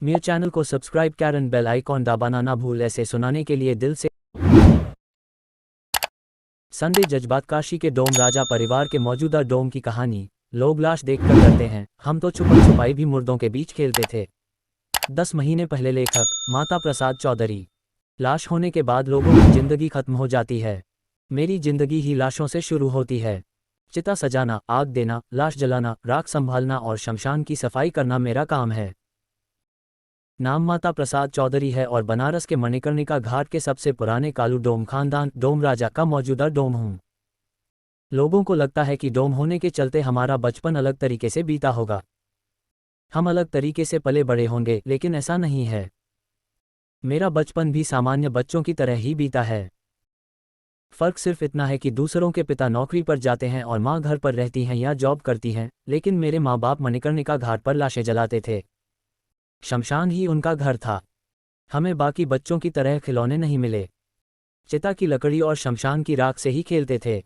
मेरे चैनल को सब्सक्राइब करें, बेल आइकॉन दबाना ना भूल। ऐसे सुनाने के लिए दिल से। संडे जज्बात काशी के डोम राजा परिवार के मौजूदा डोम की कहानी। लोग लाश देखकर डरते हैं, हम तो छुपन छुपाई भी मुर्दों के बीच खेलते थे। 10 महीने पहले लेखक माता प्रसाद चौधरी। लाश होने के बाद लोगों की जिंदगी खत्म हो जाती है। मेरी जिंदगी ही लाशों से शुरू होती है। चिता सजाना, आग देना, लाश जलाना, राख संभालना और शमशान की सफाई करना मेरा काम है। नाम माता प्रसाद चौधरी है और बनारस के मणिकर्णिका घाट के सबसे पुराने कालू डोम खानदान डोम राजा का मौजूदा डोम हूँ। लोगों को लगता है कि डोम होने के चलते हमारा बचपन अलग तरीके से बीता होगा, हम अलग तरीके से पले बड़े होंगे, लेकिन ऐसा नहीं है। मेरा बचपन भी सामान्य बच्चों की तरह ही बीता है। फर्क सिर्फ इतना है कि दूसरों के पिता नौकरी पर जाते हैं और माँ घर पर रहती हैं या जॉब करती हैं, लेकिन मेरे माँ बाप मणिकर्णिका घाट पर लाशें जलाते थे। शमशान ही उनका घर था। हमें बाकी बच्चों की तरह खिलौने नहीं मिले। चिता की लकड़ी और शमशान की राख से ही खेलते थे।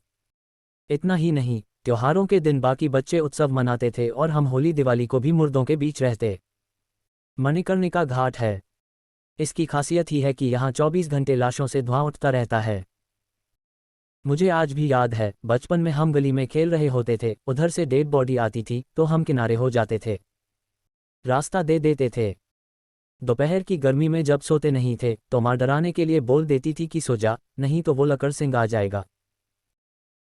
इतना ही नहीं, त्योहारों के दिन बाकी बच्चे उत्सव मनाते थे और हम होली दिवाली को भी मुर्दों के बीच रहते। मणिकर्णिका घाट है, इसकी खासियत ही है कि यहाँ 24 घंटे लाशों से धुआं उठता रहता है। मुझे आज भी याद है, बचपन में हम गली में खेल रहे होते थे, उधर से डेड बॉडी आती थी तो हम किनारे हो जाते थे, रास्ता दे देते थे। दोपहर की गर्मी में जब सोते नहीं थे तो माँ डराने के लिए बोल देती थी कि सो जा, नहीं तो वो लकड़ सिंह आ जाएगा।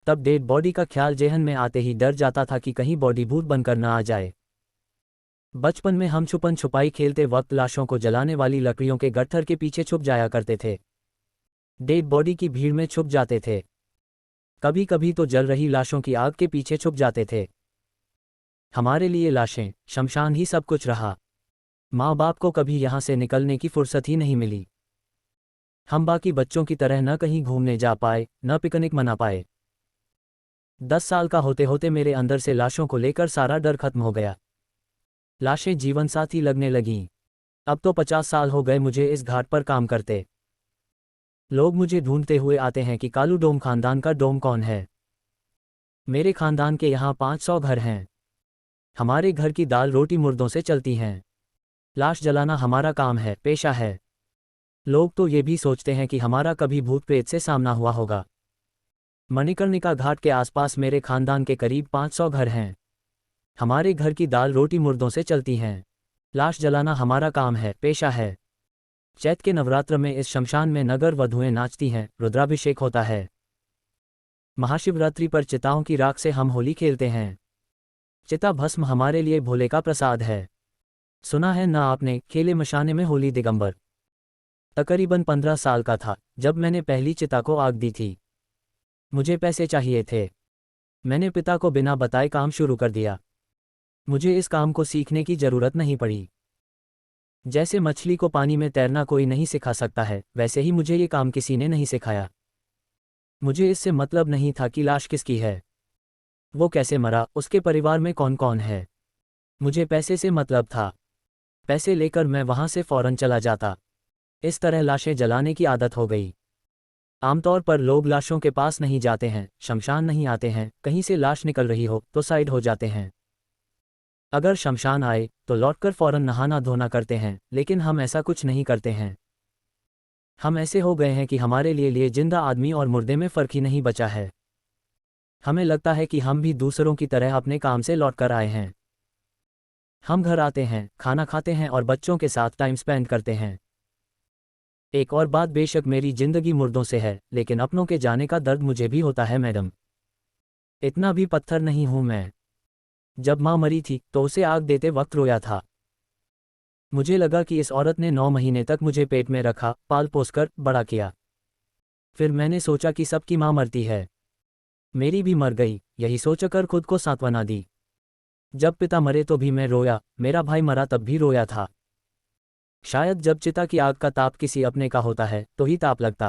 तब डेड बॉडी का ख्याल जेहन में आते ही डर जाता था कि कहीं बॉडी भूत बनकर न आ जाए। बचपन में हम छुपन छुपाई खेलते वक्त लाशों को जलाने वाली लकड़ियों के गट्ठर के पीछे छुप जाया करते थे। डेड बॉडी की भीड़ में छुप जाते थे। कभी कभी तो जल रही लाशों की आग के पीछे छुप जाते थे। हमारे लिए लाशें, शमशान ही सब कुछ रहा। माँ बाप को कभी यहाँ से निकलने की फुर्सत ही नहीं मिली। हम बाकी बच्चों की तरह न कहीं घूमने जा पाए, न पिकनिक मना पाए। 10 साल का होते होते मेरे अंदर से लाशों को लेकर सारा डर खत्म हो गया। लाशें जीवन साथी लगने लगीं। अब तो 50 साल हो गए मुझे इस घाट पर काम करते। लोग मुझे ढूंढते हुए आते हैं कि कालू डोम खानदान का डोम कौन है। मेरे खानदान के यहाँ 500 घर हैं। हमारे घर की दाल रोटी मुर्दों से चलती हैं। लाश जलाना हमारा काम है, पेशा है। लोग तो ये भी सोचते हैं कि हमारा कभी भूत प्रेत से सामना हुआ होगा। मणिकर्णिका घाट के आसपास मेरे खानदान के करीब 500 घर हैं। हमारे घर की दाल रोटी मुर्दों से चलती हैं। लाश जलाना हमारा काम है, पेशा है। चैत के नवरात्र में इस शमशान में नगर वधुएं नाचती हैं, रुद्राभिषेक होता है। महाशिवरात्रि पर चिताओं की राख से हम होली खेलते हैं। चिता भस्म हमारे लिए भोले का प्रसाद है। सुना है ना आपने, खेले मशाने में होली दिगंबर। तकरीबन 15 साल का था जब मैंने पहली चिता को आग दी थी। मुझे पैसे चाहिए थे। मैंने पिता को बिना बताए काम शुरू कर दिया। मुझे इस काम को सीखने की जरूरत नहीं पड़ी। जैसे मछली को पानी में तैरना कोई नहीं सिखा सकता है, वैसे ही मुझे ये काम किसी ने नहीं सिखाया। मुझे इससे मतलब नहीं था कि लाश किसकी है, वो कैसे मरा, उसके परिवार में कौन कौन है। मुझे पैसे से मतलब था। पैसे लेकर मैं वहां से फौरन चला जाता। इस तरह लाशें जलाने की आदत हो गई। आमतौर पर लोग लाशों के पास नहीं जाते हैं, शमशान नहीं आते हैं। कहीं से लाश निकल रही हो तो साइड हो जाते हैं। अगर शमशान आए तो लौटकर फौरन नहाना धोना करते हैं, लेकिन हम ऐसा कुछ नहीं करते हैं। हम ऐसे हो गए हैं कि हमारे लिए जिंदा आदमी और मुर्दे में फर्क ही नहीं बचा है। हमें लगता है कि हम भी दूसरों की तरह अपने काम से लौटकर आए हैं। हम घर आते हैं, खाना खाते हैं और बच्चों के साथ टाइम स्पेंड करते हैं। एक और बात, बेशक मेरी जिंदगी मुर्दों से है, लेकिन अपनों के जाने का दर्द मुझे भी होता है मैडम। इतना भी पत्थर नहीं हूं मैं। जब माँ मरी थी तो उसे आग देते वक्त रोया था। मुझे लगा कि इस औरत ने 9 महीने तक मुझे पेट में रखा, पाल पोस कर बड़ा किया। फिर मैंने सोचा कि सबकी माँ मरती है, मेरी भी मर गई। यही सोचकर खुद को सांत्वना दी। जब पिता मरे तो भी मैं रोया, मेरा भाई मरा तब भी रोया था। शायद जब चिता की आग का ताप किसी अपने का होता है तो ही ताप लगता।